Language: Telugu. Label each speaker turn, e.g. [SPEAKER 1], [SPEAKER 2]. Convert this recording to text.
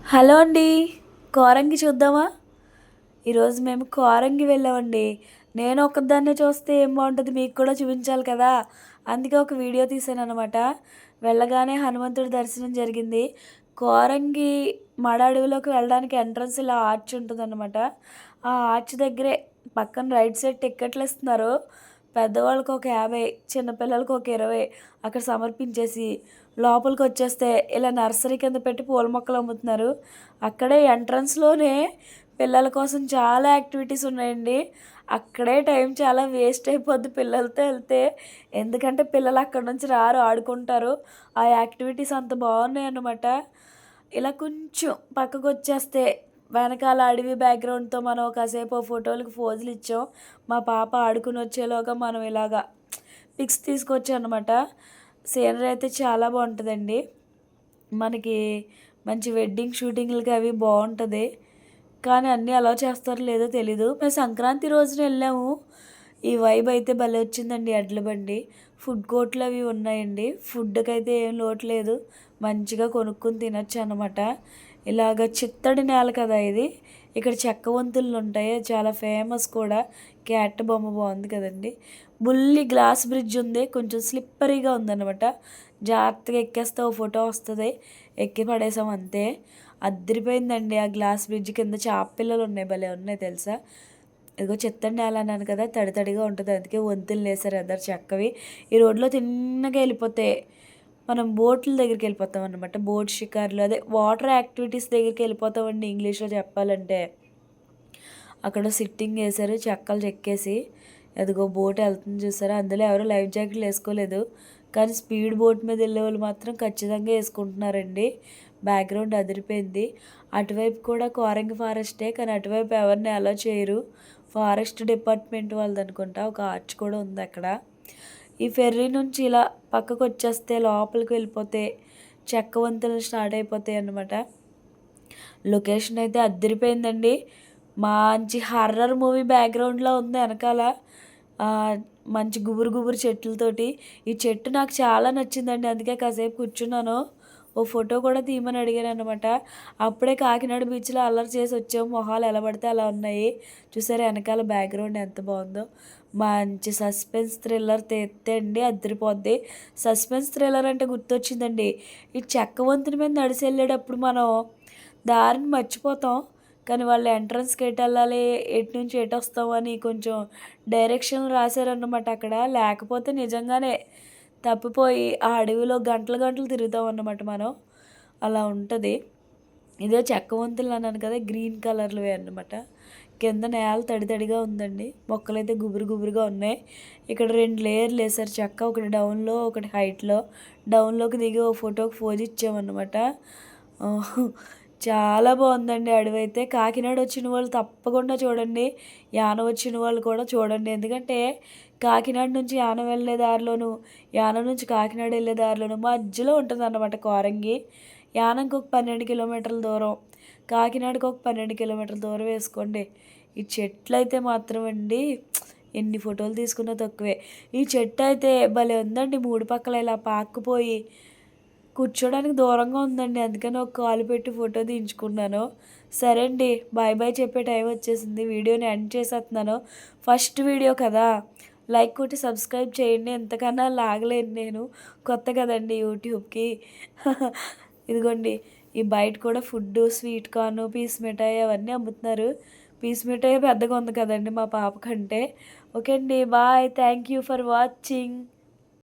[SPEAKER 1] హలో అండి. కోరంగి చూద్దామా? ఈరోజు మేము కోరంగి వెళ్ళామండి. నేను ఒక్కదాన్నే చూస్తే ఏం బాగుంటుంది, మీకు కూడా చూపించాలి కదా! అందుకే ఒక వీడియో తీశాననమాట. వెళ్ళగానే హనుమంతుడి దర్శనం జరిగింది. కోరంగి మడ అడవిలోకి వెళ్ళడానికి ఎంట్రన్స్ ఇలా ఆర్చ్ ఉంటుందన్నమాట. ఆ ఆర్చ్ దగ్గరే పక్కన రైట్ సైడ్ టిక్కెట్లు ఇస్తున్నారు. పెద్దవాళ్ళకి ఒక 50, చిన్నపిల్లలకి ఒక 20 అక్కడ సమర్పించేసి లోపలికొచ్చేస్తే ఇలా నర్సరీ కింద పెట్టి పూల మొక్కలు అమ్ముతున్నారు. అక్కడే ఎంట్రన్స్‌లోనే పిల్లల కోసం చాలా యాక్టివిటీస్ ఉన్నాయండి. అక్కడే టైం చాలా వేస్ట్ అయిపోద్ది పిల్లలతో ఎళ్తే. ఎందుకంటే పిల్లలు అక్కడి నుంచి రారు, ఆడుకుంటారు. ఆ యాక్టివిటీస్ అంత బాగున్నాయన్నమాట. ఇలా కొంచెం పక్కకొచ్చేస్తే వెనకాల అడవి బ్యాక్‌గ్రౌండ్‌తో మనం కాసేపు ఫోటోలకి పోజులు ఇచ్చాం. మా పాప ఆడుకొని వచ్చేలోగా మనం ఇలాగా పిక్స్ తీసుకొచ్చామనమాట. సీనరీ అయితే చాలా బావుంటదండి. మనకి మంచి వెడ్డింగ్ షూటింగ్‌లకి అవి బావుంటది. కానీ అన్నీ అలౌ చేస్తారో లేదో తెలీదు. మేము సంక్రాంతి రోజున ఎళ్ళాము. ఈ వైబ్ అయితే భలే వచ్చిందండి ఎడ్ల బండి. ఫుడ్ కోర్ట్‌లు అవి ఉన్నాయండి. ఫుడ్‌కైతే ఏం లోటు లేదు. మంచిగా కొనుక్కొని తినొచ్చనమాట. ఇలాగ చిత్తడి నేల కదా ఇది. ఇక్కడ చెక్క వంతులుంటాయి. చాలా ఫేమస్ కూడా. క్యాట్ బొమ్మ బావుంది కదండీ! బుల్లి గ్లాస్ బ్రిడ్జ్ ఉంది. కొంచెం స్లిప్పరీగా ఉందనమాట. జాగ్రత్తగా ఎక్కేస్తే ఓ ఫోటో వస్తది. ఎక్కి పడేసాం అంతే. అద్దిరిపోయిందండి. ఆ గ్లాస్ బ్రిడ్జ్ కింద చేపపిల్లలున్నాయి. భలే ఉన్నాయి తెలుసా! ఇదిగో చిత్తడి నేల అన్నాను కదా! తడి తడిగా ఉంటది. అందుకే వంతులునేసారు ఎదర చెక్కవి. ఈ రోడ్లో తిన్నగా ఎళ్ళిపోతే మనం బోట్ల దగ్గరికెళ్ళిపోతాం అనమాట. బోట్ షికారులు అదే వాటర్ యాక్టివిటీస్ దగ్గరికెళ్ళిపోతామండి ఇంగ్లీష్‌లో చెప్పాలంటే. అక్కడ సిట్టింగ్ ఏశారు చెక్కలు చెక్కేసి. అదిగో బోట్ ఎళ్తుంది చూసారా! అందులో ఎవరు లైఫ్ జాకెట్లు ఏసుకోలేదు. కానీ స్పీడ్ బోట్ మీద ఎళ్ళేవాళ్ళు మాత్రం ఖచ్చితంగా ఏసుకుంటున్నారండి. బ్యాక్‌గ్రౌండ్ అదిరిపోయింది. అటువైపు కూడా కోరంగి ఫారెస్టే. కానీ అటువైపు ఎవరిని అలో చేయరు. ఫారెస్ట్ డిపార్ట్మెంట్ వాళ్ళదనుకుంటా. ఒక ఆర్చ్ కూడా ఉందక్కడ. ఈ ఫెర్రీ నుంచి ఇలా పక్కకొచ్చేస్తే లోపలికి వెళ్ళిపోతే చెక్క వంతెనలు స్టార్ట్ అయిపోతాయన్నమాట. లొకేషన్ అయితే అద్దిరిపోయిందండి. మంచి హర్రర్ మూవీ బ్యాక్‌గ్రౌండ్‌లో ఉంది ఎనకాల. మంచి గుబురు గుబురు చెట్లతోటి. ఈ చెట్టు నాకు చాలా నచ్చిందండి. అందుకే కాసేపు కూర్చున్నాను. ఓ ఫోటో కూడా తీయమని అడిగాననమాట. అప్పుడే కాకినాడ బీచ్‌లో అల్లరి చేసి వచ్చాము. మొహాలు ఎలా పడితే అలా ఉన్నాయి. చూసారా ఎనకాల బ్యాక్‌గ్రౌండ్ ఎంత బావుందో. మంచి సస్పెన్స్ థ్రిల్లర్ తీస్తే అండి అదిరిపోద్ది. సస్పెన్స్ థ్రిల్లర్ అంటే గుర్తొచ్చిందండి. ఈ చెక్క వంతెన మీద నడిచెళ్ళేటప్పుడు మనం దారిని మర్చిపోతాం. కానీ వాళ్ళు ఎంట్రన్స్‌కి ఎటెళ్ళాలి, ఎటు నుంచి ఎటొస్తామని కొంచెం డైరెక్షన్‌లు రాశారన్నమాట అక్కడ. లేకపోతే నిజంగానే తప్పిపోయి ఆ అడవిలో గంటలు గంటలు తిరుగుతామన్నమాట మనం. అలా ఉంటది. ఇదే చెక్క వంతులు అన్నాను కదా! గ్రీన్ కలర్‌లువే అన్నమాట. కింద నేల తడి తడిగా ఉందండి. మొక్కలైతే గుబురు గుబురుగా ఉన్నాయి. ఇక్కడ 2 లేయర్లు ఏసారు చెక్క. ఒకటి డౌన్‌లో, ఒకటి హైట్‌లో. డౌన్‌లోకి దిగి ఓ ఫోటోకి పోజ్ ఇచ్చామన్నమాట. చాలా బావుందండి అడవైతే. కాకినాడ వచ్చిన వాళ్ళు తప్పకుండా చూడండి. యానం వచ్చిన వాళ్ళు కూడా చూడండి. ఎందుకంటే కాకినాడ నుంచి యానం వెళ్ళే దారిలోను, యానం నుంచి కాకినాడ వెళ్ళే దారిలోను మధ్యలో ఉంటుందన్నమాట కోరంగి. యానంకి ఒక 12 కిలోమీటర్ల దూరం. కాకినాడకి ఒక 12 కిలోమీటర్ల దూరం వేసుకోండి. ఈ చెట్లయితే మాత్రం అండి ఎన్ని ఫోటోలు తీసుకున్నా తక్కువే. ఈ చెట్టయితే భలే ఉందండి. 3 పక్కల ఇలా పాకుపోయి కూర్చోడానికి దూరంగా ఉందండి. అందుకని ఒక కాలు పెట్టి ఫోటో తీయించుకున్నాను. సరే అండి. బాయ్ బాయ్ చెప్పే టైం వచ్చేసింది. వీడియోని ఎండ్ చేసేస్తున్నాను. ఫస్ట్ వీడియో కదా! లైక్ కొట్టి సబ్స్క్రైబ్ చేయండి. ఎంతకన్నా లాగలేను నేను. కొత్త కదండీ యూట్యూబ్‌కి. ఇదిగోండి ఈ బయట కూడా ఫుడ్డు, స్వీట్ కార్న్, పీస్ మిఠాయి అవన్నీ అమ్ముతున్నారు. పీస్ మిఠాయే పెద్దగా ఉంది కదండీ మా పాప కంటే. ఓకే అండి. Bye. Thank you for watching.